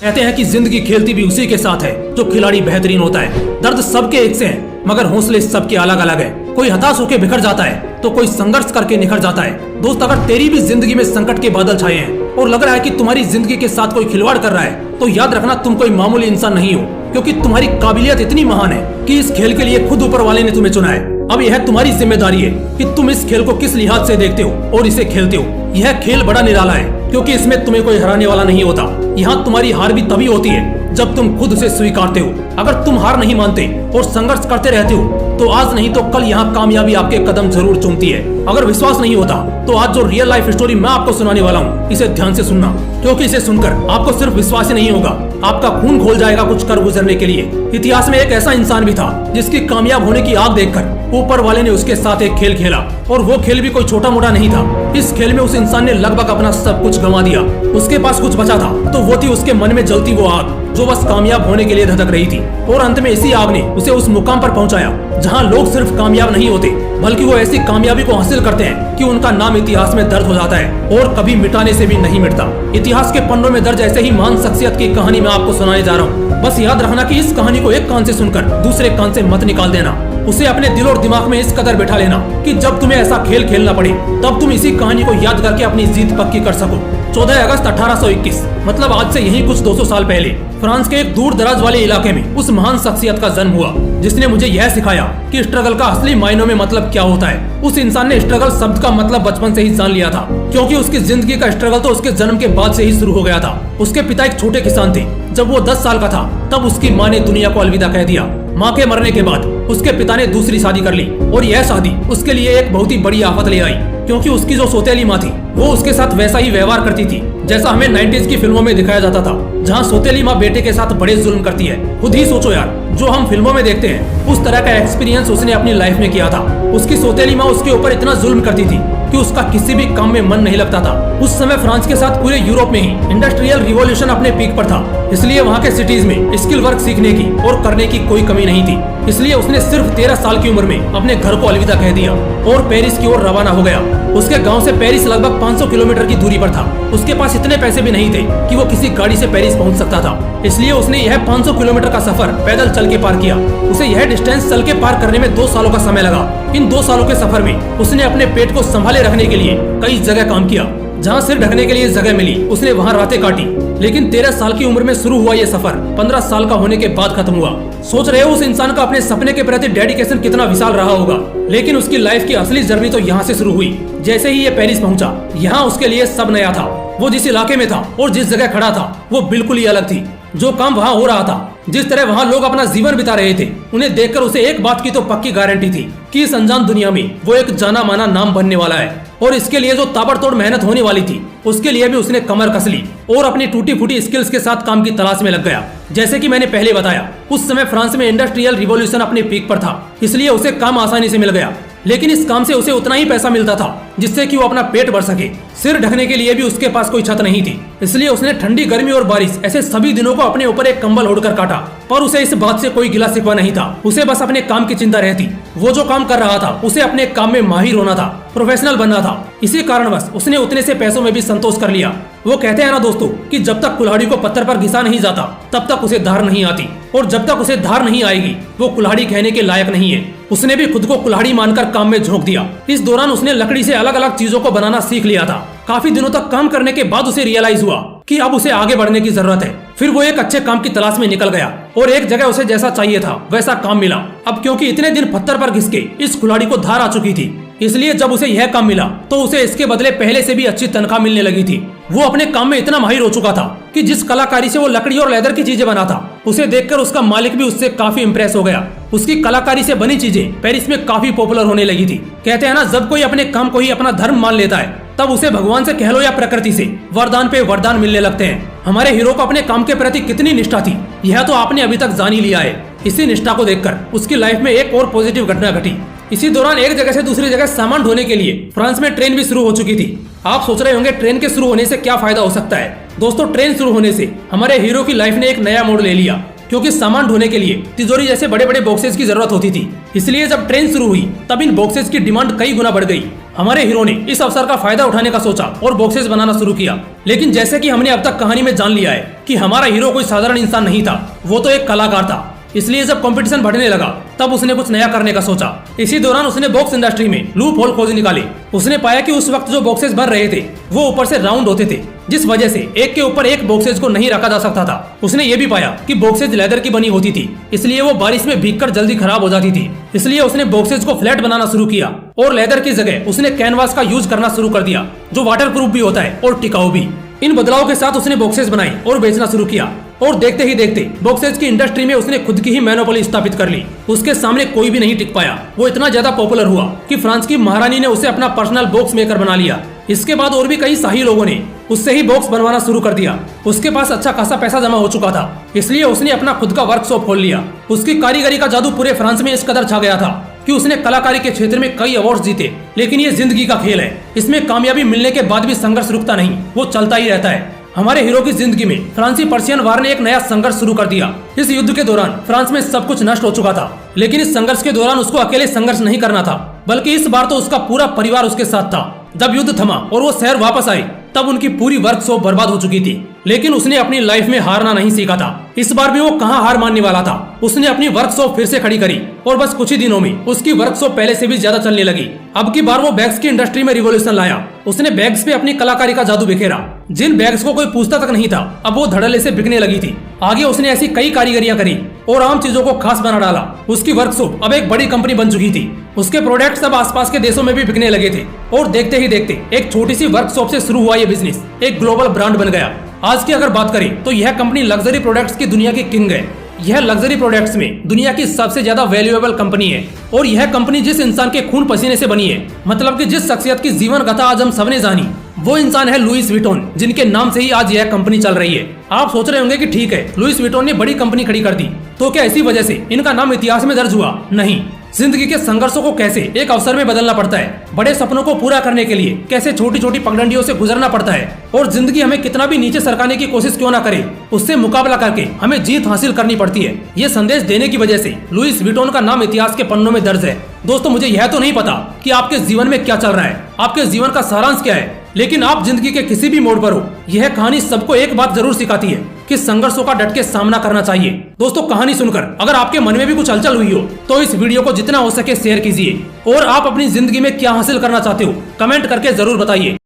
कहते हैं कि जिंदगी खेलती भी उसी के साथ है जो खिलाड़ी बेहतरीन होता है। दर्द सबके एक से हैं, मगर हौसले सबके अलग अलग है। कोई हताश होकर बिखर जाता है तो कोई संघर्ष करके निखर जाता है। दोस्त, अगर तेरी भी जिंदगी में संकट के बादल छाए हैं और लग रहा है कि तुम्हारी जिंदगी के साथ कोई खिलवाड़ कर रहा है, तो याद रखना तुम कोई मामूली इंसान नहीं हो, क्योंकि तुम्हारी काबिलियत इतनी महान है कि इस खेल के लिए खुद ऊपर वाले ने तुम्हें चुना है। अब यह तुम्हारी जिम्मेदारी है कि तुम इस खेल को किस लिहाज से देखते हो और इसे खेलते हो। यह खेल बड़ा निराला है, क्योंकि इसमें तुम्हें कोई हराने वाला नहीं होता। यहाँ तुम्हारी हार भी तभी होती है जब तुम खुद उसे स्वीकारते हो। अगर तुम हार नहीं मानते और संघर्ष करते रहते हो तो आज नहीं तो कल यहाँ कामयाबी आपके कदम जरूर चूमती है। अगर विश्वास नहीं होता तो आज जो रियल लाइफ स्टोरी मैं आपको सुनाने वाला हूँ, इसे ध्यान से सुनना, क्योंकि इसे सुनकर आपको सिर्फ विश्वास ही नहीं होगा, आपका खून खोल जाएगा कुछ कर गुजरने के लिए। इतिहास में एक ऐसा इंसान भी था जिसकी कामयाब होने की आग देखकर ऊपर वाले ने उसके साथ एक खेल खेला, और वो खेल भी कोई छोटा मोटा नहीं था। इस खेल में उस इंसान ने लगभग अपना सब कुछ गंवा दिया। उसके पास कुछ बचा था तो वो थी उसके मन में जलती वो आग जो बस कामयाब होने के लिए धधक रही थी। और अंत में इसी आग ने उसे उस मुकाम पर पहुंचाया जहां लोग सिर्फ कामयाब नहीं होते, बल्कि वो ऐसी कामयाबी को हासिल करते हैं कि उनका नाम इतिहास में दर्ज हो जाता है और कभी मिटाने से भी नहीं मिटता। इतिहास के पन्नों में दर्ज ऐसे ही महान शख्सियत की कहानी मैं आपको सुनाने जा रहा हूँ। बस याद रखना कि इस कहानी को एक कान से सुनकर दूसरे कान से मत निकाल देना। उसे अपने दिल और दिमाग में इस कदर बैठा लेना कि जब तुम्हें ऐसा खेल खेलना पड़े तब तुम इसी कहानी को याद करके अपनी जीत पक्की कर सको। 14 अगस्त 1821, मतलब आज से यही कुछ 200 साल पहले, फ्रांस के एक दूर दराज वाले इलाके में उस महान शख्सियत का जन्म हुआ जिसने मुझे यह सिखाया कि स्ट्रगल का असली मायनों में मतलब क्या होता है। उस इंसान ने स्ट्रगल शब्द का मतलब बचपन से ही जान लिया था, क्योंकि उसकी जिंदगी का स्ट्रगल तो उसके जन्म के बाद से ही शुरू हो गया था। उसके पिता एक छोटे किसान थे। जब वो 10 साल का था तब उसकी माँ ने दुनिया को अलविदा कह दिया। माँ के मरने के बाद उसके पिता ने दूसरी शादी कर ली, और यह शादी उसके लिए एक बहुत ही बड़ी आफत ले आई, क्योंकि उसकी जो सौतेली माँ थी वो उसके साथ वैसा ही व्यवहार करती थी जैसा हमें 90s की फिल्मों में दिखाया जाता था, जहाँ सौतेली माँ बेटे के साथ बड़े जुल्म करती है। खुद ही सोचो यार, जो हम फिल्मों में देखते हैं उस तरह का एक्सपीरियंस उसने अपनी लाइफ में किया था। उसकी सौतेली माँ उसके ऊपर इतना जुल्म करती थी कि उसका किसी भी काम में मन नहीं लगता था। उस समय फ्रांस के साथ पूरे यूरोप में ही इंडस्ट्रियल रिवॉल्यूशन अपने पीक पर था, इसलिए वहाँ के सिटीज में स्किल वर्क सीखने की और करने की कोई कमी नहीं थी। इसलिए उसने सिर्फ 13 साल की उम्र में अपने घर को अलविदा कह दिया और पेरिस की ओर रवाना हो गया। उसके गांव से पेरिस लगभग 500 किलोमीटर की दूरी पर था। उसके पास इतने पैसे भी नहीं थे कि वो किसी गाड़ी से पेरिस पहुंच सकता था, इसलिए उसने यह 500 किलोमीटर का सफर पैदल चल के पार किया। उसे यह डिस्टेंस चल के पार करने में 2 सालों का समय लगा। इन 2 सालों के सफर में उसने अपने पेट को संभाले रखने के लिए कई जगह काम किया। जहाँ सिर ढकने के लिए जगह मिली उसने वहाँ रातें काटी। लेकिन 13 साल की उम्र में शुरू हुआ ये सफर 15 साल का होने के बाद खत्म हुआ। सोच रहे हो उस इंसान का अपने सपने के प्रति डेडिकेशन कितना विशाल रहा होगा। लेकिन उसकी लाइफ की असली जर्नी तो यहाँ से शुरू हुई। जैसे ही ये पेरिस पहुंचा, यहाँ उसके लिए सब नया था। वो जिस इलाके में था और जिस जगह खड़ा था वो बिल्कुल ही अलग थी। जो काम वहाँ हो रहा था, जिस तरह वहाँ लोग अपना जीवन बिता रहे थे, उन्हें देखकर उसे एक बात की तो पक्की गारंटी थी कि इस अनजान दुनिया में वो एक जाना माना नाम बनने वाला है। और इसके लिए जो ताबड़तोड़ मेहनत होने वाली थी उसके लिए भी उसने कमर कस ली और अपनी टूटी फूटी स्किल्स के साथ काम की तलाश में लग गया। जैसे कि मैंने पहले बताया, उस समय फ्रांस में इंडस्ट्रियल रिवॉल्यूशन अपने पीक पर था, इसलिए उसे काम आसानी से मिल गया। लेकिन इस काम से उसे उतना ही पैसा मिलता था जिससे कि वो अपना पेट भर सके। सिर ढकने के लिए भी उसके पास कोई छत नहीं थी, इसलिए उसने ठंडी, गर्मी और बारिश ऐसे सभी दिनों को अपने ऊपर एक कंबल ओढ़कर काटा। पर उसे इस बात से कोई गिला शिकवा नहीं था। उसे बस अपने काम की चिंता रहती। वो जो काम कर रहा था उसे अपने काम में माहिर होना था, प्रोफेशनल बनना था। इसी कारणवश उसने उतने से पैसों में भी संतोष कर लिया। वो कहते हैं ना दोस्तों कि जब तक कुल्हाड़ी को पत्थर पर घिसा नहीं जाता तब तक उसे धार नहीं आती, और जब तक उसे धार नहीं आएगी वो कुल्हाड़ी कहने के लायक नहीं है। उसने भी खुद को कुल्हाड़ी मानकर काम में झोंक दिया। इस दौरान उसने लकड़ी से अलग अलग चीजों को बनाना सीख लिया था। काफी दिनों तक काम करने के बाद उसे रियलाइज हुआ कि अब उसे आगे बढ़ने की जरूरत है। फिर वो एक अच्छे काम की तलाश में निकल गया और एक जगह उसे जैसा चाहिए था वैसा काम मिला। अब क्योंकि इतने दिन पत्थर पर घिस के इस कुल्हाड़ी को धार आ चुकी थी, इसलिए जब उसे यह काम मिला तो उसे इसके बदले पहले से भी अच्छी तनख्वाह मिलने लगी थी। वो अपने काम में इतना माहिर हो चुका था कि जिस कलाकारी से वो लकड़ी और लेदर की चीजें बना था, उसे देखकर उसका मालिक भी उससे काफी इम्प्रेस हो गया। उसकी कलाकारी से बनी चीजें पेरिस में काफी पॉपुलर होने लगी थी। कहते हैं ना, जब कोई अपने काम को ही अपना धर्म मान लेता है तब उसे भगवान से कह लो या प्रकृति से वरदान पे वरदान मिलने लगते हैं। हमारे हीरो को अपने काम के प्रति कितनी निष्ठा थी यह तो आपने अभी तक जान ही लिया है। इसी निष्ठा को देखकर उसकी लाइफ में एक और पॉजिटिव घटना घटी। इसी दौरान एक जगह से दूसरी जगह सामान ढोने के लिए फ्रांस में ट्रेन भी शुरू हो चुकी थी। आप सोच रहे होंगे ट्रेन के शुरू होने से क्या फायदा हो सकता है। दोस्तों, ट्रेन शुरू होने से हमारे हीरो की लाइफ ने एक नया मोड़ ले लिया, क्योंकि सामान ढोने के लिए तिजोरी जैसे बड़े बड़े बॉक्सेस की जरूरत होती थी। इसलिए जब ट्रेन शुरू हुई तब इन बॉक्सेस की डिमांड कई गुना बढ़ गई। हमारे हीरो ने इस अवसर का फायदा उठाने का सोचा और बॉक्सेस बनाना शुरू किया। लेकिन जैसे कि हमने अब तक कहानी में जान लिया है कि हमारा हीरो कोई साधारण इंसान नहीं था, वो तो एक कलाकार था। इसलिए जब कंपटीशन बढ़ने लगा तब उसने कुछ नया करने का सोचा। इसी दौरान उसने बॉक्स इंडस्ट्री में लूप होल खोज निकाली। उसने पाया कि उस वक्त जो बॉक्सेस बन रहे थे वो ऊपर से राउंड होते थे, जिस वजह से एक के ऊपर एक बॉक्सेस को नहीं रखा जा सकता था। उसने ये भी पाया कि बॉक्सेस लेदर की बनी होती थी, इसलिए वो बारिश में भीगकर जल्दी खराब हो जाती थी। इसलिए उसने बॉक्सेस को फ्लैट बनाना शुरू किया और लेदर की जगह उसने कैनवास का यूज करना शुरू कर दिया, जो वाटरप्रूफ भी होता है और टिकाऊ भी। इन बदलाव के साथ उसने बॉक्सेस बनाई और बेचना शुरू किया और देखते ही देखते बॉक्सेस की इंडस्ट्री में उसने खुद की ही मोनोपोली स्थापित कर ली। उसके सामने कोई भी नहीं टिक पाया। वो इतना ज्यादा पॉपुलर हुआ कि फ्रांस की महारानी ने उसे अपना पर्सनल बॉक्स मेकर बना लिया। इसके बाद और भी कई शाही लोगों ने उससे ही बॉक्स बनवाना शुरू कर दिया। उसके पास अच्छा खासा पैसा जमा हो चुका था, इसलिए उसने अपना खुद का वर्कशॉप खोल लिया। उसकी कारीगरी का जादू पूरे फ्रांस में इस कदर छा गया था कि उसने कलाकारी के क्षेत्र में कई अवार्ड जीते। लेकिन ये जिंदगी का खेल है, इसमें कामयाबी मिलने के बाद भी संघर्ष रुकता नहीं, वो चलता ही रहता है। हमारे हीरो की जिंदगी में फ्रांसी पर्शियन वार ने एक नया संघर्ष शुरू कर दिया। इस युद्ध के दौरान फ्रांस में सब कुछ नष्ट हो चुका था, लेकिन इस संघर्ष के दौरान उसको अकेले संघर्ष नहीं करना था, बल्कि इस बार तो उसका पूरा परिवार उसके साथ था। जब युद्ध थमा और वो शहर वापस आई तब उनकी पूरी वर्कशॉप बर्बाद हो चुकी थी, लेकिन उसने अपनी लाइफ में हारना नहीं सीखा था। इस बार भी वो कहाँ हार मानने वाला था। उसने अपनी वर्कशॉप फिर से खड़ी करी और बस कुछ ही दिनों में उसकी वर्कशॉप पहले से भी ज्यादा चलने लगी। अब की बार वो बैग्स की इंडस्ट्री में रिवॉल्यूशन लाया। उसने बैग्स पे अपनी कलाकारी का जादू बिखेरा। जिन बैग्स को कोई पूछता तक नहीं था, अब वो धड़ल्ले से बिकने लगी थी। आगे उसने ऐसी कई कारीगरियां करी और आम चीजों को खास बना डाला। उसकी वर्कशॉप अब एक बड़ी कंपनी बन चुकी थी। उसके प्रोडक्ट्स अब आसपास के देशों में भी बिकने लगे थे और देखते ही देखते एक छोटी सी वर्कशॉप से शुरू हुआ ये बिजनेस एक ग्लोबल ब्रांड बन गया। आज की अगर बात करें तो यह कंपनी लग्जरी प्रोडक्ट्स की दुनिया की किंग है। यह लग्जरी प्रोडक्ट्स में दुनिया की सबसे ज्यादा वैल्यूएबल कंपनी है और यह कंपनी जिस इंसान के खून पसीने से बनी है, मतलब कि जिस शख्सियत की जीवन गाथा आज हम सबने जानी, वो इंसान है लुइस विटॉन, जिनके नाम से ही आज यह कंपनी चल रही है। आप सोच रहे होंगे कि ठीक है, लुइस विटॉन ने बड़ी कंपनी खड़ी कर दी, तो क्या इसी वजह से इनका नाम इतिहास में दर्ज हुआ? नहीं। जिंदगी के संघर्षों को कैसे एक अवसर में बदलना पड़ता है, बड़े सपनों को पूरा करने के लिए कैसे छोटी छोटी पगडंडियों से गुजरना पड़ता है, और जिंदगी हमें कितना भी नीचे सरकाने की कोशिश क्यों ना करे, उससे मुकाबला करके हमें जीत हासिल करनी पड़ती है। ये संदेश देने की वजह से लुइस विटॉन का नाम इतिहास के पन्नों में दर्ज है। दोस्तों, मुझे यह तो नहीं पता कि आपके जीवन में क्या चल रहा है, आपके जीवन का सारांश क्या है, लेकिन आप जिंदगी के किसी भी मोड़ पर हो, यह कहानी सबको एक बात जरूर सिखाती है कि संघर्षों का डट के सामना करना चाहिए। दोस्तों, कहानी सुनकर अगर आपके मन में भी कुछ हलचल हुई हो तो इस वीडियो को जितना हो सके शेयर कीजिए और आप अपनी जिंदगी में क्या हासिल करना चाहते हो कमेंट करके जरूर बताइए।